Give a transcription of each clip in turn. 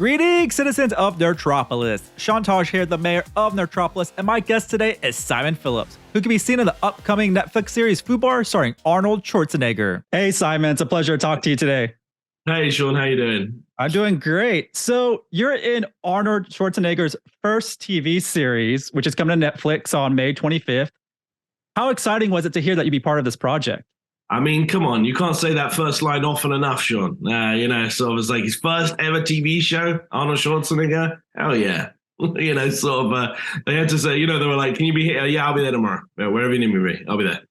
Greetings, citizens of Nerdtropolis. Sean Taj here, the mayor of Nerdtropolis, and my guest today is Simon Phillips, who can be seen in the upcoming Netflix series FUBAR starring Arnold Schwarzenegger. Hey, Simon, it's a pleasure to talk to you today. Hey, Sean, how you doing? I'm doing great. So you're in Arnold Schwarzenegger's first TV series, which is coming to Netflix on May 25th. How exciting was it to hear that you'd be part of this project? I mean, come on, you can't say that first line often enough, Sean. Sort of it's like his first ever TV show, Arnold Schwarzenegger. Hell yeah. They had to say, they were like, can you be here? Yeah, I'll be there tomorrow. Wherever you need me to be, I'll be there.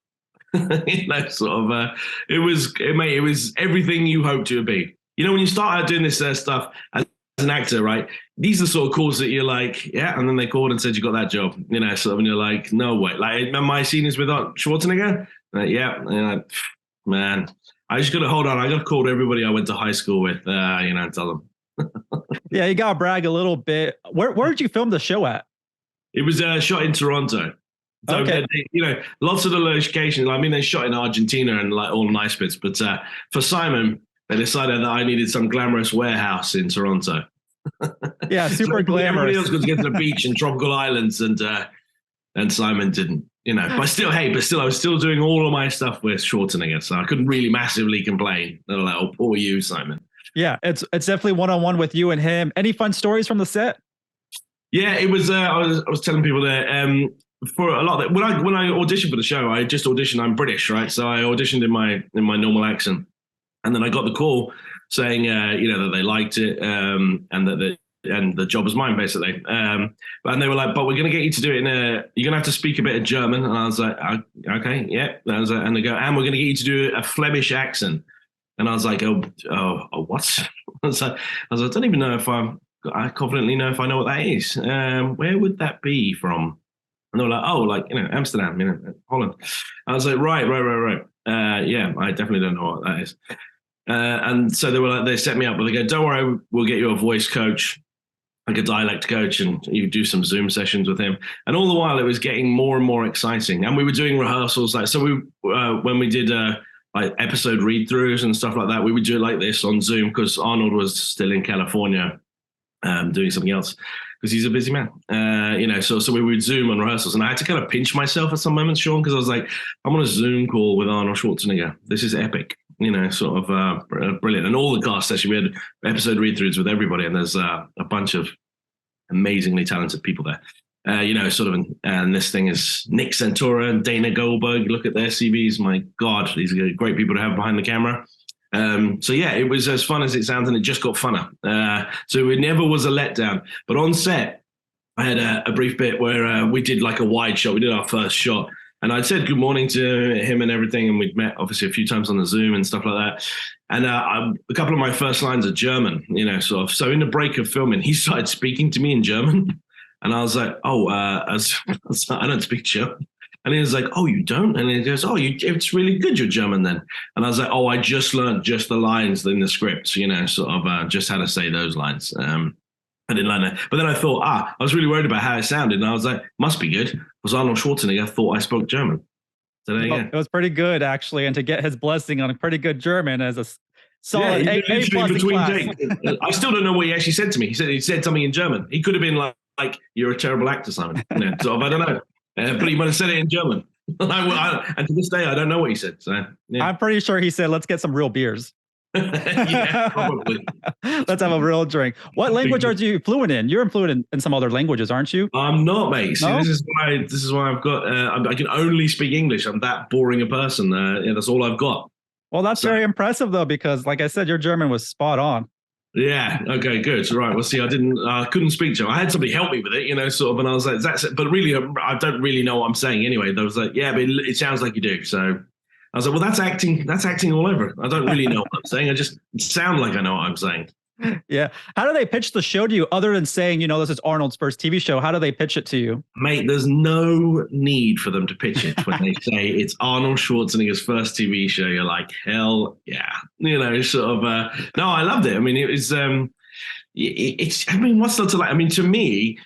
It was everything you hoped it would be. When you start out doing this stuff as an actor, right? These are the sort of calls that you're like, yeah, and then they called and said you got that job, and you're like, no way. Like, my scene is with Schwarzenegger. Man, I just got to hold on. I got to call everybody I went to high school with, and tell them. Yeah, you got to brag a little bit. Where did you film the show at? It was shot in Toronto. So, okay. Lots of the locations. I mean, they shot in Argentina and like all nice bits. But for Simon, they decided that I needed some glamorous warehouse in Toronto. Yeah, super so glamorous. Everybody else got to get to the beach and tropical islands, and Simon didn't. But still, I was still doing all of my stuff with Schwarzenegger, so I couldn't really massively complain. They're like, "Oh, poor you, Simon." Yeah, it's definitely one-on-one with you and him. Any fun stories from the set? Yeah, it was. I was telling people that for a lot of that, when I auditioned for the show, I just auditioned. I'm British, right? So I auditioned in my normal accent, and then I got the call saying, that they liked it, and the job was mine, basically. And they were like, but we're going to get you to do it you're going to have to speak a bit of German. And I was like, okay, yeah. And they go, and we're going to get you to do a Flemish accent. And I was like, oh, what? I was like, I don't even know I confidently know if I know what that is. Where would that be from? And they were like, Amsterdam, Holland. I was like, right. Yeah, I definitely don't know what that is. And so they set me up, but they go, don't worry, we'll get you a voice coach, like a dialect coach, and you do some Zoom sessions with him. And all the while it was getting more and more exciting. And we were doing rehearsals. When we did like episode read-throughs and stuff like that, we would do it like this on Zoom because Arnold was still in California doing something else because he's a busy man. So we would Zoom on rehearsals, and I had to kind of pinch myself at some moments, Sean, because I was like, I'm on a Zoom call with Arnold Schwarzenegger. This is epic. Brilliant. And all the cast, actually, we had episode read-throughs with everybody, and there's a bunch of amazingly talented people there. And this thing is Nick Santora and Dana Goldberg. Look at their CVs. My God, these are great people to have behind the camera. It was as fun as it sounds, and it just got funner. So it never was a letdown. But on set, I had a brief bit where we did like a wide shot. We did our first shot. And I'd said good morning to him and everything, and we'd met obviously a few times on the Zoom and stuff like that. And a couple of my first lines are German, So in the break of filming, he started speaking to me in German, and I was like, I don't speak German. And he was like, oh, you don't? And he goes, it's really good you're German then. And I was like, I just learned just the lines in the script, just how to say those lines. I didn't learn that. But then I thought, I was really worried about how it sounded. And I was like, must be good. Because Arnold Schwarzenegger thought I spoke German. So there you go. It was pretty good, actually. And to get his blessing on a pretty good German as a solid A+ class. I still don't know what he actually said to me. He said something in German. He could have been like you're a terrible actor, Simon. I don't know. But he might have said it in German. And to this day, I don't know what he said. So yeah. I'm pretty sure he said, let's get some real beers. Yeah, probably. Let's have a real drink. What language are you fluent in? You're fluent in some other languages, aren't you? I'm not, mate. See, no? This is why I've got. I can only speak English. I'm that boring a person. That's all I've got. Well, that's very impressive, though, because, like I said, your German was spot on. Yeah. Okay. Good. Right. Well, see, I couldn't speak to him. I had somebody help me with it, and I was like, that's it. But really, I don't really know what I'm saying anyway. They was like, yeah, but it sounds like you do. So I was like, well, that's acting. That's acting all over. I don't really know what I'm saying. I just sound like I know what I'm saying. Yeah. How do they pitch the show to you other than saying, this is Arnold's first TV show? How do they pitch it to you? Mate, there's no need for them to pitch it when they say it's Arnold Schwarzenegger's first TV show. You're like, hell yeah. No, I loved it. I mean, it was, what's not to like? I mean, to me,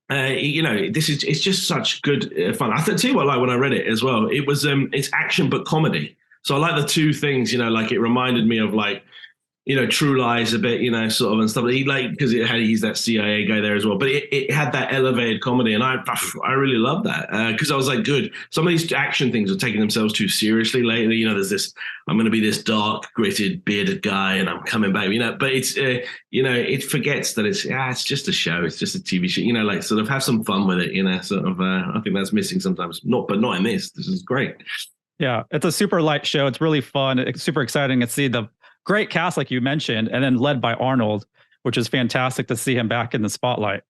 it's just such good fun. I tell you what I like when I read it as well. It was, it's action, but comedy. So I like the two things, it reminded me of like, True Lies a bit, sort of and stuff. He because he's that CIA guy there as well. But it had that elevated comedy, and I really love that because I was like, good. Some of these action things are taking themselves too seriously lately. There's this, I'm going to be this dark, gritted, bearded guy, and I'm coming back. But it's it forgets that it's just a show. It's just a TV show. Like sort of have some fun with it. Sort of. I think that's missing sometimes. Not in this. This is great. Yeah, it's a super light show. It's really fun. It's super exciting to see the great cast, like you mentioned, and then led by Arnold, which is fantastic to see him back in the spotlight.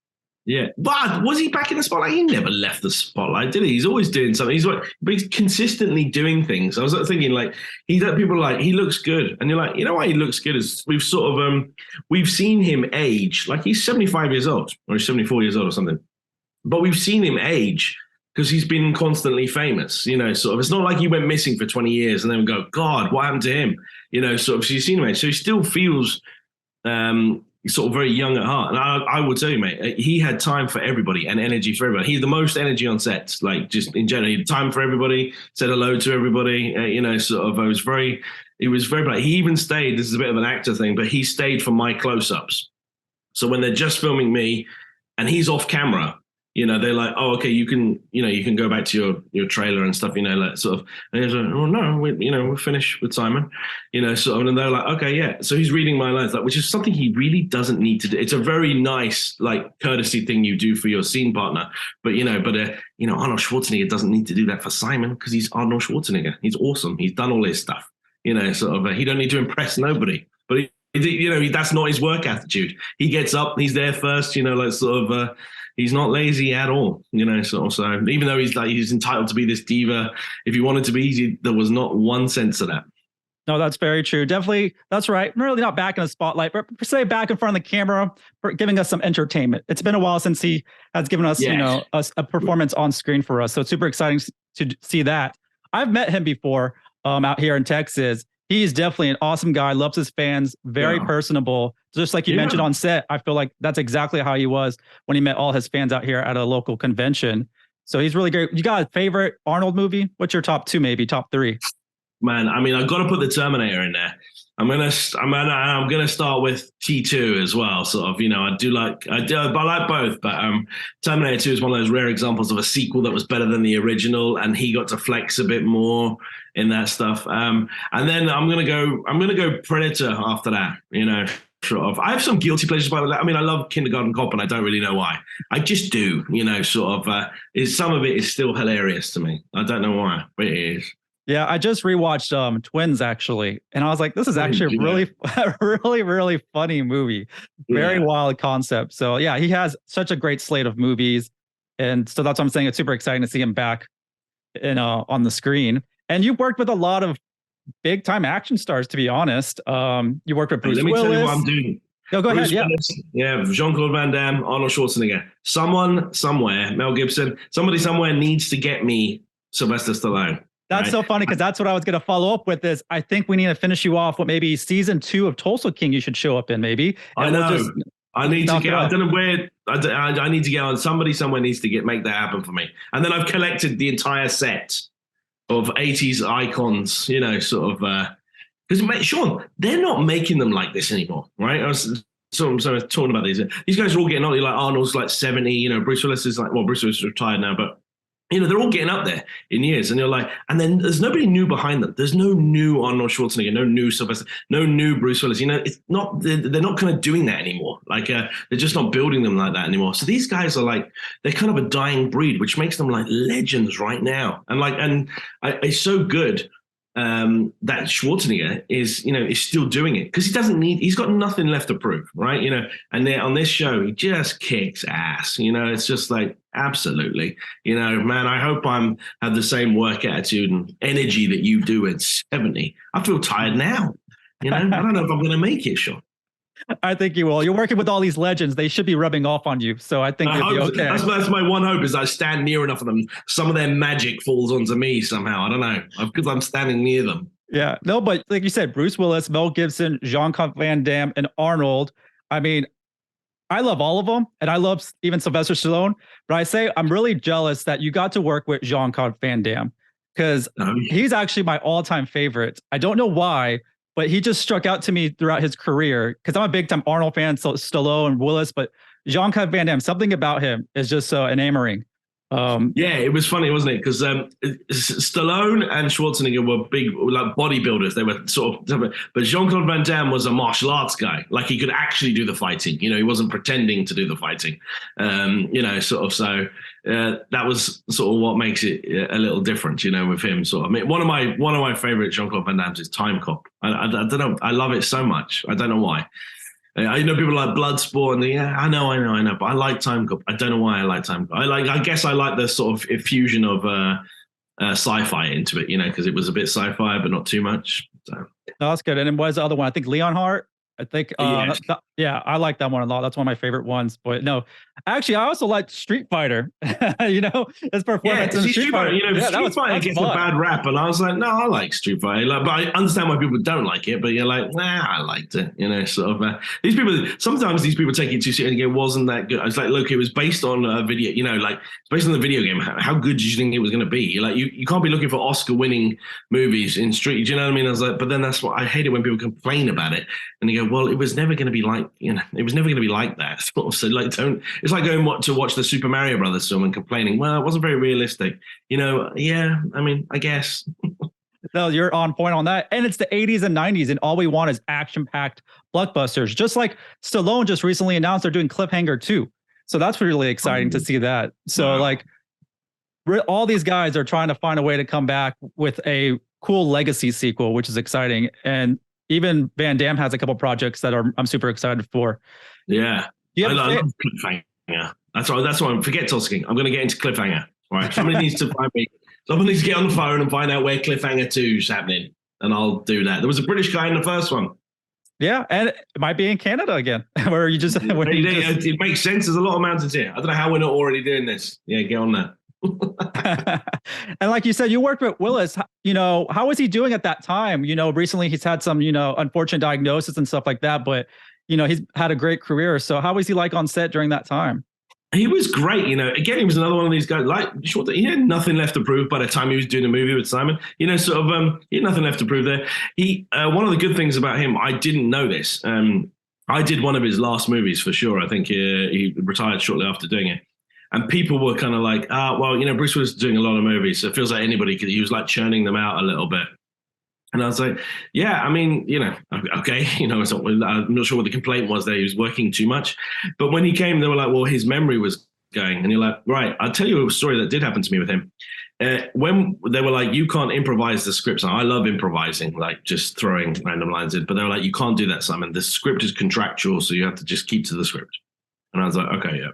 Yeah, but was he back in the spotlight? He never left the spotlight, did he? He's always doing something. But he's consistently doing things. I was thinking, like, people are like, he looks good, and you're like, why he looks good is we've sort of we've seen him age. Like he's 75 years old or he's 74 years old or something, but we've seen him age because he's been constantly famous, sort of. It's not like he went missing for 20 years and then go, God, what happened to him? Sort of. So you've seen him age. So he still feels sort of very young at heart. And I would tell you, mate, he had time for everybody and energy for everybody. He had the most energy on sets, like just in general. He had time for everybody, said hello to everybody, sort of. He was very bright. He even stayed, this is a bit of an actor thing, but he stayed for my close-ups. So when they're just filming me and he's off camera, they're like, oh, okay, you can go back to your trailer and stuff, like sort of. And he's like, oh no, we're finished with Simon, sort of. And they're like, okay, yeah. So he's reading my lines, which is something he really doesn't need to do. It's a very nice, like, courtesy thing you do for your scene partner. But Arnold Schwarzenegger doesn't need to do that for Simon because he's Arnold Schwarzenegger. He's awesome. He's done all his stuff, sort of. He don't need to impress nobody. But that's not his work attitude. He gets up, he's there first, like sort of. He's not lazy at all, sort of. So even though he's entitled to be this diva, if he wanted to be, there was not one sense of that. No, that's very true. Definitely, that's right. Really not back in the spotlight, but per se back in front of the camera, for giving us some entertainment. It's been a while since he has given us, a performance on screen for us. So it's super exciting to see that. I've met him before out here in Texas. He's definitely an awesome guy, loves his fans, very personable. Just like you mentioned on set, I feel like that's exactly how he was when he met all his fans out here at a local convention. So he's really great. You got a favorite Arnold movie? What's your top two, maybe top three? Man, I mean, I've got to put the Terminator in there. I'm gonna start with T2 as well. Sort of, I like both, but Terminator 2 is one of those rare examples of a sequel that was better than the original, and he got to flex a bit more in that stuff. And then I'm gonna go Predator after that. Sort of. I have some guilty pleasures by that. I mean, I love Kindergarten Cop, and I don't really know why. I just do. Sort of. Some of it is still hilarious to me. I don't know why, but it is. Yeah, I just rewatched Twins actually, and I was like, this is actually a really, really funny movie. Very wild concept. So yeah, he has such a great slate of movies. And so that's what I'm saying. It's super exciting to see him back on the screen. And you've worked with a lot of big time action stars, to be honest. You worked with Bruce Willis. Let me tell you what I'm doing. No, go ahead. Willis, Jean-Claude Van Damme, Arnold Schwarzenegger. Someone somewhere, Mel Gibson, somebody somewhere needs to get me Sylvester Stallone. That's so funny because that's what I was going to follow up with is I think we need to finish you off with maybe season 2 of Tulsa King you should show up in maybe. I know. I need to get, I don't know where, I need to get on. Somebody somewhere needs to make that happen for me. And then I've collected the entire set of 80s icons, sort of, because Sean, they're not making them like this anymore, right? I was talking about these. These guys are all getting on, like Arnold's like 70, Bruce Willis is like, well, Bruce Willis is retired now, but they're all getting up there in years, and you're like, and then there's nobody new behind them. There's no new Arnold Schwarzenegger, no new Sylvester, no new Bruce Willis. It's not, they're not kind of doing that anymore. Like, they're just not building them like that anymore. So these guys are like, they're kind of a dying breed, which makes them like legends right now. And it's so good that Schwarzenegger is still doing it because he's got nothing left to prove, right? And then on this show, he just kicks ass. It's just like, absolutely, man, I hope have the same work attitude and energy that you do at 70. I feel tired now. I don't know if I'm going to make it, Sean. I think you will. You're working with all these legends. They should be rubbing off on you. So I think you'll be okay. That's my one hope is I stand near enough of them. Some of their magic falls onto me somehow. I don't know. Because I'm standing near them. Yeah. No, but like you said, Bruce Willis, Mel Gibson, Jean-Claude Van Damme, and Arnold. I mean, I love all of them. And I love even Sylvester Stallone. But I say I'm really jealous that you got to work with Jean-Claude Van Damme because he's actually my all-time favorite. I don't know why, but he just struck out to me throughout his career because I'm a big time Arnold fan, so Stallone and Willis, but Jean-Claude Van Damme, something about him is just so enamoring. Yeah, it was funny, wasn't it? Because Stallone and Schwarzenegger were big, like bodybuilders. They were sort of, but Jean-Claude Van Damme was a martial arts guy. Like he could actually do the fighting. You know, he wasn't pretending to do the fighting. You know, sort of. So that was sort of what makes it a little different. You know, with him, sort of. I mean, one of my favorite Jean-Claude Van Damme's is Time Cop. I don't know. I love it so much. I don't know why. I know people like Bloodsport, and yeah, I know, but I like Time Cop. I don't know why I like Time Cop. I guess I like the sort of infusion of sci-fi into it, you know, because it was a bit sci-fi, but not too much. So no, that's good. And then what is the other one? I think Leonhardt. I think, yeah, I like that one a lot. That's one of my favorite ones. But no, actually, I also like Street Fighter. You know, his performance in Street Fighter. You know, Street Fighter gets a bad rap, and I was like, no, I like Street Fighter. Like, but I understand why people don't like it. But you're like, nah, I liked it. You know, sort of. Sometimes these people take it too seriously and go, wasn't that good? I was like, look, it was based on a video. You know, like it's based on the video game. How good do you think it was going to be? You're like, you can't be looking for Oscar-winning movies in Street. Do you know what I mean? I was like, but then that's what I hate it when people complain about it and they go, well, it was never going to be like, you know, it was never going to be like that. Sort of. So like, it's like going to watch the Super Mario Brothers film and complaining, well, it wasn't very realistic. You know, yeah, I mean, I guess. No, you're on point on that. And it's the 80s and 90s, and all we want is action-packed blockbusters. Just like Stallone just recently announced they're doing Cliffhanger 2. So that's really exciting to see that. So like all these guys are trying to find a way to come back with a cool legacy sequel, which is exciting. And even Van Damme has a couple projects that I'm super excited for. Yeah. I love Cliffhanger. That's why forget Tusking. I'm going to get into Cliffhanger. All right. Somebody needs to find me. Someone needs to get on the phone and find out where Cliffhanger 2 is happening. And I'll do that. There was a British guy in the first one. Yeah. And it might be in Canada again, where you just, it makes sense. There's a lot of mountains here. I don't know how we're not already doing this. Yeah. Get on that. And like you said, you worked with Willis. You know, how was he doing at that time? You know, recently he's had some, you know, unfortunate diagnosis and stuff like that, but you know, he's had a great career. So how was he like on set during that time? He was great. You know, again, he was another one of these guys, like, he had nothing left to prove by the time he was doing a movie with Simon. You know, sort of, he had nothing left to prove there. One of the good things about him, I didn't know this. I did one of his last movies for sure. I think he retired shortly after doing it. And people were kind of like, well, you know, Bruce was doing a lot of movies, so it feels like anybody could. He was like churning them out a little bit. And I was like, yeah, I mean, you know, okay, you know, I'm not sure what the complaint was there. He was working too much. But when he came, they were like, well, his memory was going. And you're like, right, I'll tell you a story that did happen to me with him. When they were like, you can't improvise the scripts. And I love improvising, like just throwing random lines in. But they were like, you can't do that, Simon. The script is contractual, so you have to just keep to the script. And I was like, okay, yeah.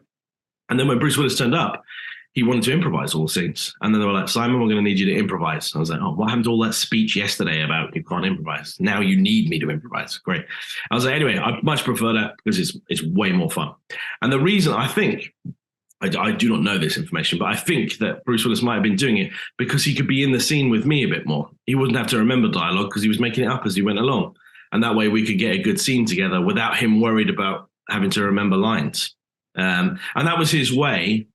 And then when Bruce Willis turned up, he wanted to improvise all the scenes. And then they were like, Simon, we're going to need you to improvise. I was like, oh, what happened to all that speech yesterday about you can't improvise? Now you need me to improvise. Great. I was like, anyway, I much prefer that because it's way more fun. And the reason I think, I do not know this information, but I think that Bruce Willis might have been doing it because he could be in the scene with me a bit more. He wouldn't have to remember dialogue because he was making it up as he went along. And that way we could get a good scene together without him worried about having to remember lines. And that was his way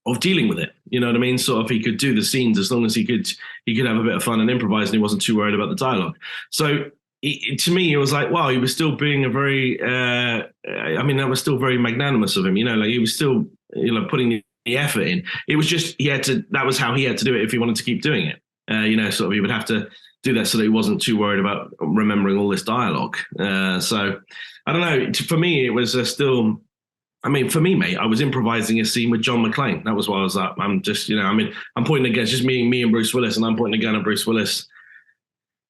of dealing with it. You know what I mean? Sort of he could do the scenes as long as he could have a bit of fun and improvise, and he wasn't too worried about the dialogue. So to me, it was like, wow, he was still being a very, that was still very magnanimous of him. You know, like he was still, you know, putting the effort in. It was just, that was how he had to do it if he wanted to keep doing it. You know, sort of he would have to do that so that he wasn't too worried about remembering all this dialogue. So I don't know. For me, it was still... I mean, for me, mate, I was improvising a scene with John McClane. That was why I was like, I'm just, you know, I mean, I'm pointing against just me and Bruce Willis, and I'm pointing a gun at Bruce Willis,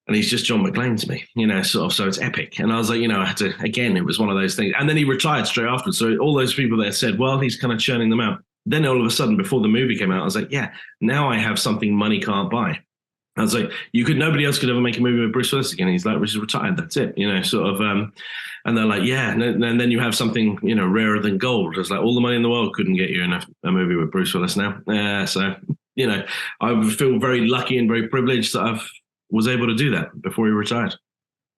and he's just John McClane to me, you know, sort of, so it's epic. And I was like, you know, I had to, again, it was one of those things. And then he retired straight afterwards. So all those people that said, well, he's kind of churning them out. Then all of a sudden, before the movie came out, I was like, yeah, now I have something money can't buy. I was like, nobody else could ever make a movie with Bruce Willis again. He's like, Bruce is retired. That's it, you know, sort of. And they're like, yeah. And then you have something, you know, rarer than gold. It's like all the money in the world couldn't get you in a movie with Bruce Willis now. So, you know, I feel very lucky and very privileged that I was able to do that before he retired.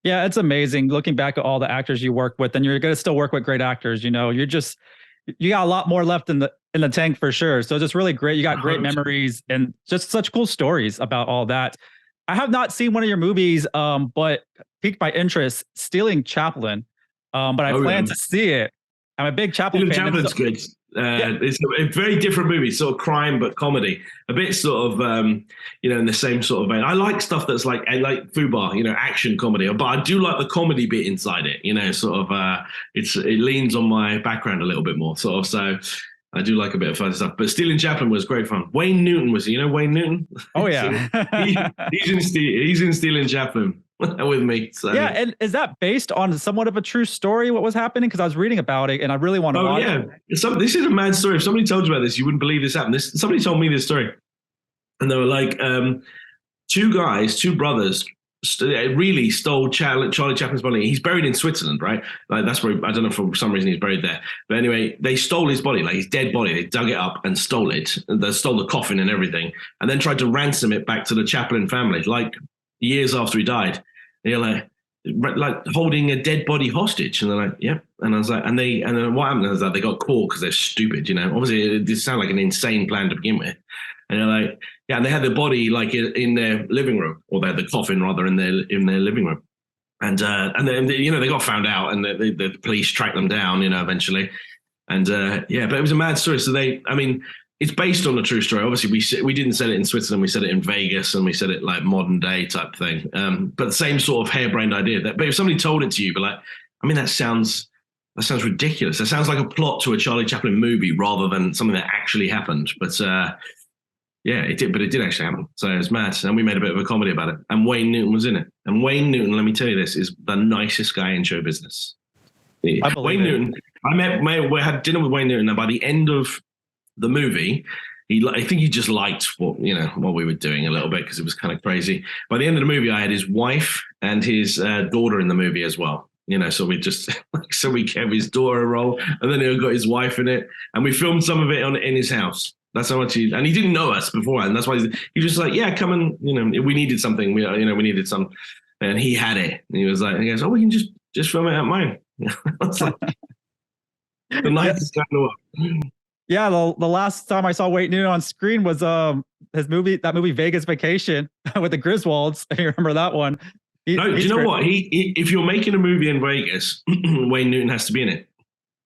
Yeah, it's amazing looking back at all the actors you work with, and you're going to still work with great actors. You know, you got a lot more left in the tank for sure. So just really great. You got great memories and just such cool stories about all that. I have not seen one of your movies, but piqued my interest, Stealing Chaplin. But I plan to see it. I'm a big Chaplin fan. Chaplin's good. It's a very different movie, sort of crime but comedy, a bit sort of in the same sort of vein. I like stuff that's like FUBAR, action comedy, but I do like the comedy bit inside it. It leans on my background a little bit more, sort of. So I do like a bit of fun stuff. But Stealing Chaplin was great fun. Wayne Newton was, Wayne Newton? Oh yeah, he's in Stealing Chaplin with me. So. Yeah, and is that based on somewhat of a true story? What was happening? Because I was reading about it, and I really want to watch it. This is a mad story. If somebody told you about this, you wouldn't believe this happened. Somebody told me this story, and they were like, two brothers, really stole Charlie Chaplin's body. He's buried in Switzerland, right? Like that's where I don't know, for some reason he's buried there. But anyway, they stole his body, like his dead body. They dug it up and stole it. They stole the coffin and everything, and then tried to ransom it back to the Chaplin family, like years after he died. They're like holding a dead body hostage, and they're like, "Yep." And I was like, and then what happened is that they got caught because they're stupid, Obviously, it did sound like an insane plan to begin with. And they're like, yeah, and they had the body like in their living room, or they had the coffin rather in their living room, and then they got found out, and the police tracked them down, eventually, and but it was a mad story. So it's based on a true story. Obviously, we didn't set it in Switzerland. We set it in Vegas, and we set it like modern day type thing. But the same sort of harebrained idea. But if somebody told it to you, you'd be like, that sounds ridiculous. That sounds like a plot to a Charlie Chaplin movie rather than something that actually happened. But it did. But it did actually happen. So it was mad. And we made a bit of a comedy about it. And Wayne Newton was in it. And Wayne Newton, let me tell you this, is the nicest guy in show business. Wayne Newton. We had dinner with Wayne Newton, and by the end of the movie, I think he just liked what we were doing a little bit, because it was kind of crazy. By the end of the movie, I had his wife and his daughter in the movie as well. So we just we gave his daughter a role, and then he got his wife in it, and we filmed some of it in his house. That's how much and he didn't know us beforehand. That's why he was just like, yeah, come and we needed something. We needed some, and he had it. And he was like, he goes, oh, we can just film it at mine. That's like the nicest guy in the world. Yeah, the last time I saw Wayne Newton on screen was his movie, Vegas Vacation with the Griswolds. You remember that one? Do you know what? If you're making a movie in Vegas, Wayne Newton has to be in it.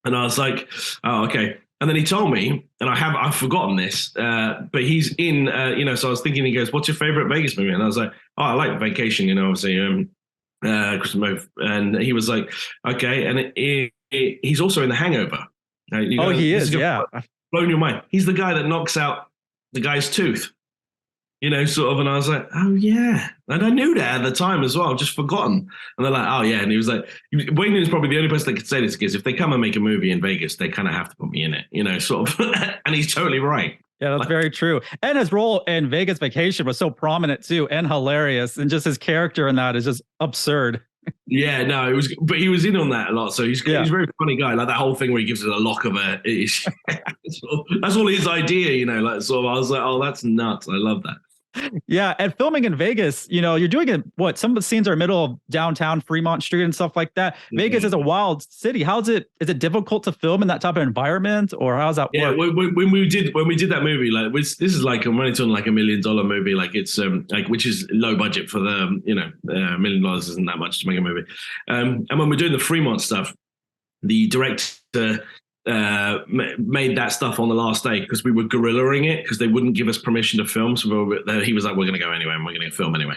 And I was like, oh, okay. And then he told me, and I've forgotten this, but he's in, so I was thinking, he goes, what's your favorite Vegas movie? And I was like, oh, I like Vacation, obviously, and he was like, okay. And he's also in The Hangover. He is, yeah. Blown your mind. He's the guy that knocks out the guy's tooth, sort of. And I was like, oh, yeah. And I knew that at the time as well, just forgotten. And they're like, oh, yeah. And he was like, Wayne is probably the only person that could say this, because if they come and make a movie in Vegas, they kind of have to put me in it, sort of. And he's totally right. Yeah, that's very true. And his role in Vegas Vacation was so prominent, too, and hilarious. And just his character in that is just absurd. Yeah, no, but he was in on that a lot. So he's a very funny guy. Like that whole thing where he gives it a lock of that's all his idea, like sort of. I was like, oh, that's nuts. I love that. Yeah, and filming in Vegas, you're doing it. Some of the scenes are middle of downtown Fremont Street and stuff like that. Mm-hmm. Vegas is a wild city. Is it difficult to film in that type of environment, or how's that work? Yeah, when we did that movie, like this is like I'm running to like $1 million movie, like it's which is low budget for the $1 million isn't that much to make a movie. And when we're doing the Fremont stuff, the director made that stuff on the last day because we were guerrillaing it, because they wouldn't give us permission to film. So he was like, we're going to go anyway, and we're going to film anyway,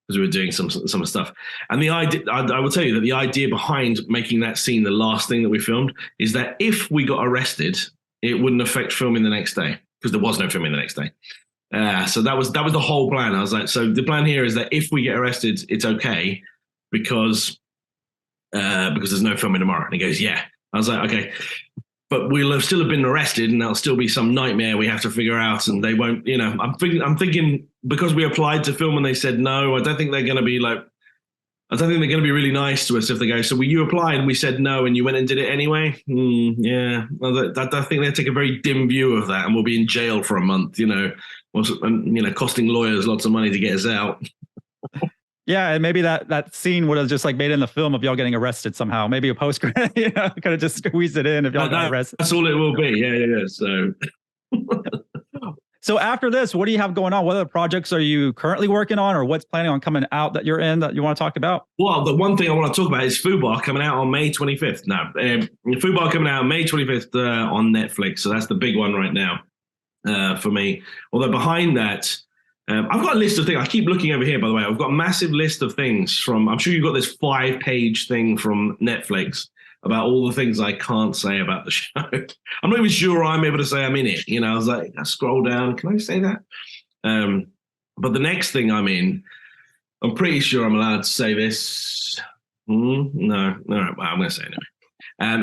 because we were doing some stuff. And the idea, I will tell you that the idea behind making that scene the last thing that we filmed is that if we got arrested, it wouldn't affect filming the next day, because there was no filming the next day. So that was the whole plan. I was like, so the plan here is that if we get arrested, it's okay, because there's no filming tomorrow. And he goes, yeah. I was like, okay. But we'll still have been arrested, and there'll still be some nightmare we have to figure out, and they won't. I'm thinking because we applied to film and they said no. I don't think they're going to be really nice to us if they go, so you applied and we said no, and you went and did it anyway. Yeah, I think they take a very dim view of that, and we'll be in jail for a month. Costing lawyers lots of money to get us out. Yeah, and maybe that scene would have just like made in the film of y'all getting arrested somehow. Maybe a post credit, could have just squeezed it in if y'all got arrested. That's all it will be. Yeah. So So after this, what do you have going on? What other projects are you currently working on, or what's planning on coming out that you're in that you want to talk about? Well, the one thing I want to talk about is FUBAR coming out on May 25th. No, FUBAR coming out on May 25th on Netflix. So that's the big one right now for me. Although behind that, I've got a list of things. I keep looking over here, by the way. I've got a massive list of things from, I'm sure you've got this 5-page thing from Netflix about all the things I can't say about the show. I'm not even sure I'm able to say I'm in it. You know, I was like, I scroll down. Can I say that? But the next thing I'm in, I'm pretty sure I'm allowed to say this. No. All right, well, I'm going to say it anyway.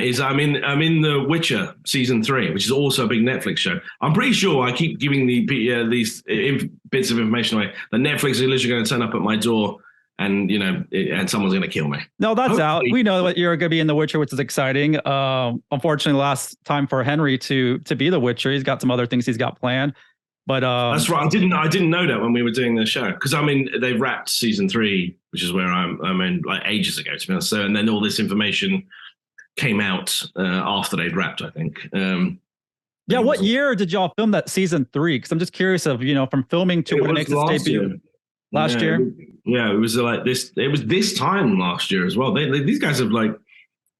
Is I'm in The Witcher season 3, which is also a big Netflix show. I'm pretty sure I keep giving these bits of information away. The Netflix is literally going to turn up at my door, and and someone's going to kill me. No, that's hopefully out. We know that you're going to be in The Witcher, which is exciting. Unfortunately, last time for Henry to be The Witcher, he's got some other things he's got planned. But that's right. I didn't know that when we were doing the show, because they wrapped season 3, which is where I'm in, like ages ago, to be honest. So, and then all this information came out after they'd wrapped, I think. Yeah, what year did y'all film that season 3? Because I'm just curious of from filming to when it makes its debut. Last year? Yeah, it was like this. It was this time last year as well. These guys have like,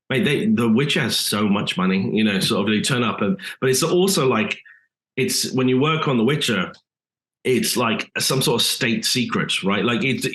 mate, The Witcher has so much money, sort of they turn up. But it's also like, it's when you work on The Witcher, it's like some sort of state secret, right? Like it's,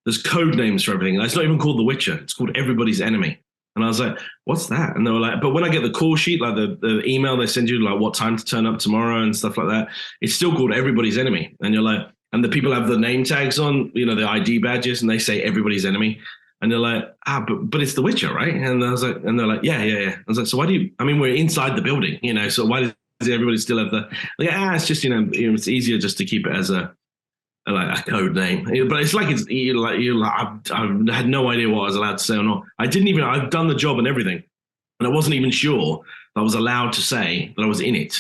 there's code names for everything. It's not even called The Witcher. It's called Everybody's Enemy. And I was like, what's that? And they were like, but when I get the call sheet, like the email they send you, like what time to turn up tomorrow and stuff like that, it's still called Everybody's Enemy. And you're like, and the people have the name tags on, the ID badges, and they say Everybody's Enemy. And they're like, but it's The Witcher, right? And I was like, and they're like, yeah. I was like, so why we're inside the building, so why does everybody still have it's just, it's easier just to keep it as a code name. But it's like, I had no idea what I was allowed to say or not. I've done the job and everything. And I wasn't even sure I was allowed to say that I was in it,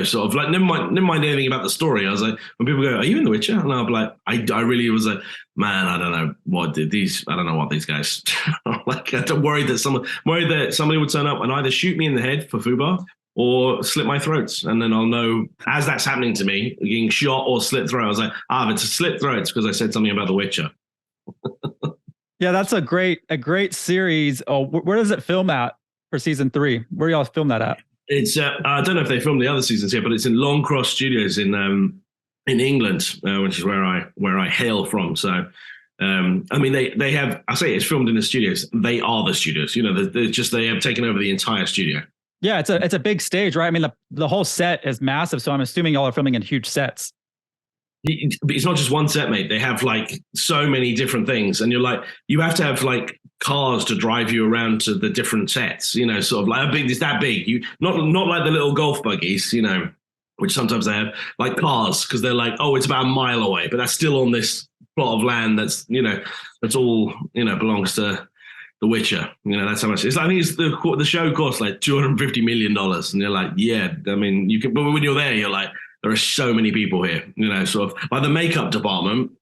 sort of like, never mind anything about the story. I was like, when people go, are you in The Witcher? And I'll be like, I really was like, man, I don't know what these guys, like, I'm worried that somebody would turn up and either shoot me in the head for FUBAR or slit my throats. And then I'll know, as that's happening to me, getting shot or slit throat, I was like, if it's a slit throat, it's because I said something about The Witcher. Yeah, that's a great series. Oh, where does it film at for season 3? Where do y'all film that at? It's I don't know if they filmed the other seasons here, but it's in Longcross Studios in England, which is where I hail from. So they have, I say it's filmed in the studios. They are the studios. They have taken over the entire studio. Yeah, it's a big stage, right? I mean, the whole set is massive, so I'm assuming y'all are filming in huge sets. It's not just one set, mate. They have like so many different things, and you have to have like cars to drive you around to the different sets. Sort of like it's that big. You not like the little golf buggies, which sometimes they have, like cars, because they're like, oh, it's about a mile away, but that's still on this plot of land that's that's all belongs to The Witcher. That's how much it's. I think it's the show costs like $250 million, and you're like, yeah. I mean, you can, but when you're there, you're like, there are so many people here. Sort of like the makeup department.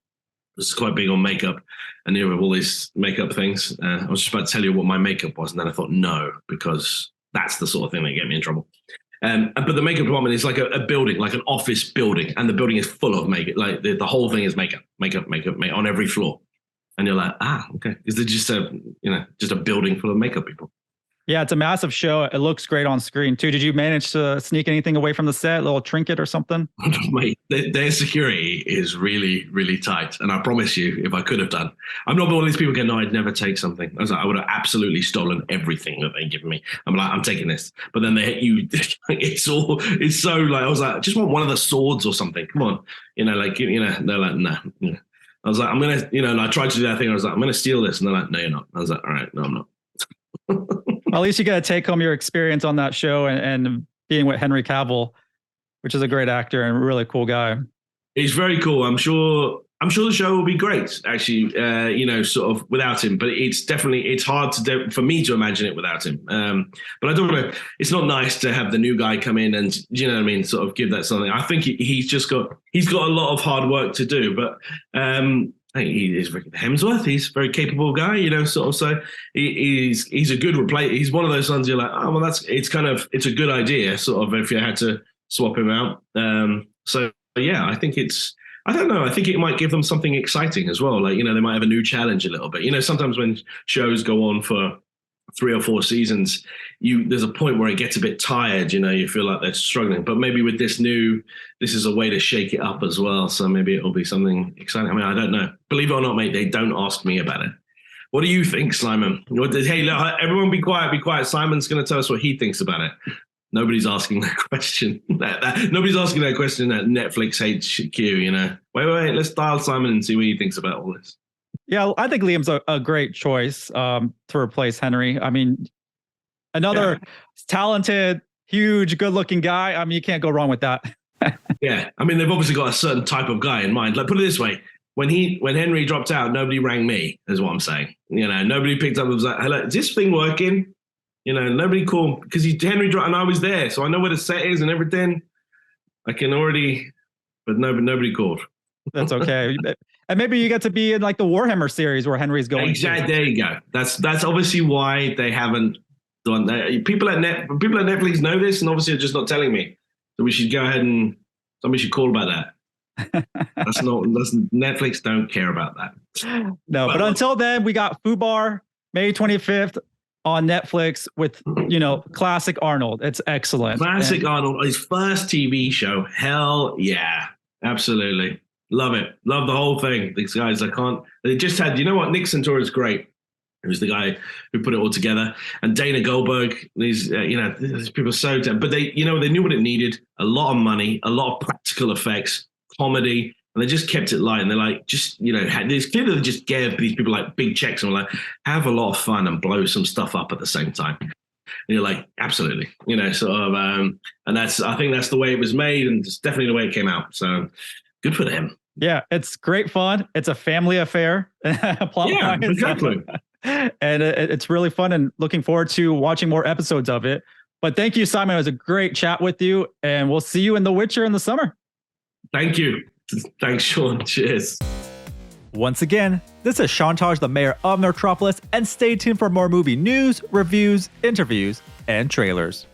This is quite big on makeup, and with all these makeup things. I was just about to tell you what my makeup was, and then I thought no, because that's the sort of thing that get me in trouble. But the makeup department is like a building, like an office building, and the building is full of makeup. Like the whole thing is makeup on every floor. And you're like, okay. Is it just a building full of makeup people? Yeah, it's a massive show. It looks great on screen too. Did you manage to sneak anything away from the set, a little trinket or something? Mate, their security is really, really tight. And I promise you, if I could have done, I'm not one of these people going, no, I'd never take something. I would have absolutely stolen everything that they give me. I'm like, I'm taking this. But then they hit you. It's so like, I was like, I just want one of the swords or something. Come on. They're like, no. I was like, I'm going to, and I tried to do that thing. I was like, I'm going to steal this. And they're like, no, you're not. I was like, all right, no, I'm not. At least you got to take home your experience on that show and being with Henry Cavill, which is a great actor and a really cool guy. He's very cool. I'm sure the show will be great, actually, sort of without him. But it's hard for me to imagine it without him. But I don't want to, it's not nice to have the new guy come in and, sort of give that something. I think he's got a lot of hard work to do. But I think he is Hemsworth. He's a very capable guy, sort of. So he's a good replace. He's one of those ones you're like, oh, well, it's a good idea, sort of, if you had to swap him out. So yeah, I don't know. I think it might give them something exciting as well. Like, they might have a new challenge a little bit. Sometimes when shows go on for 3 or 4 seasons, there's a point where it gets a bit tired. You feel like they're struggling. But maybe with this is a way to shake it up as well. So maybe it'll be something exciting. I mean, I don't know. Believe it or not, mate, they don't ask me about it. What do you think, Simon? Hey, look, everyone be quiet, be quiet. Simon's going to tell us what he thinks about it. Nobody's asking that question. Nobody's asking that question at Netflix HQ, Wait, let's dial Simon and see what he thinks about all this. Yeah, I think Liam's a great choice to replace Henry. I mean, another talented, huge, good-looking guy. I mean, you can't go wrong with that. Yeah, I mean, they've obviously got a certain type of guy in mind. Like, put it this way. When Henry dropped out, nobody rang me, is what I'm saying. Nobody picked up and was like, hello, is this thing working? Nobody called because Henry dropped and I was there. So I know where the set is and everything. I can already, but nobody called. That's okay. And maybe you get to be in like the Warhammer series where Henry's going. Exactly. There you go. That's obviously why they haven't done that. People at Netflix know this and obviously are just not telling me. So we should go ahead and somebody should call about that. That's Netflix don't care about that. No, but until then, we got FUBAR May 25th on Netflix with, classic Arnold. It's excellent. Classic Arnold, his first TV show. Hell yeah. Absolutely. Love it. Love the whole thing. These guys, they just had, Nick Santora is great. He was the guy who put it all together. And Dana Goldberg, these people are so talented. But they knew what it needed. A lot of money, a lot of practical effects, comedy. And they just kept it light. And they're like, it's clear that they just gave these people like big checks and were like, have a lot of fun and blow some stuff up at the same time. And you're like, absolutely, sort of. And I think that's the way it was made. And it's definitely the way it came out. So good for them. Yeah, it's great fun. It's a family affair. Yeah, exactly. And it's really fun and looking forward to watching more episodes of it. But thank you, Simon. It was a great chat with you. And we'll see you in The Witcher in the summer. Thank you. Thanks, Sean. Cheers. Once again, this is Sean Taj, the mayor of Nerdtropolis, and stay tuned for more movie news, reviews, interviews, and trailers.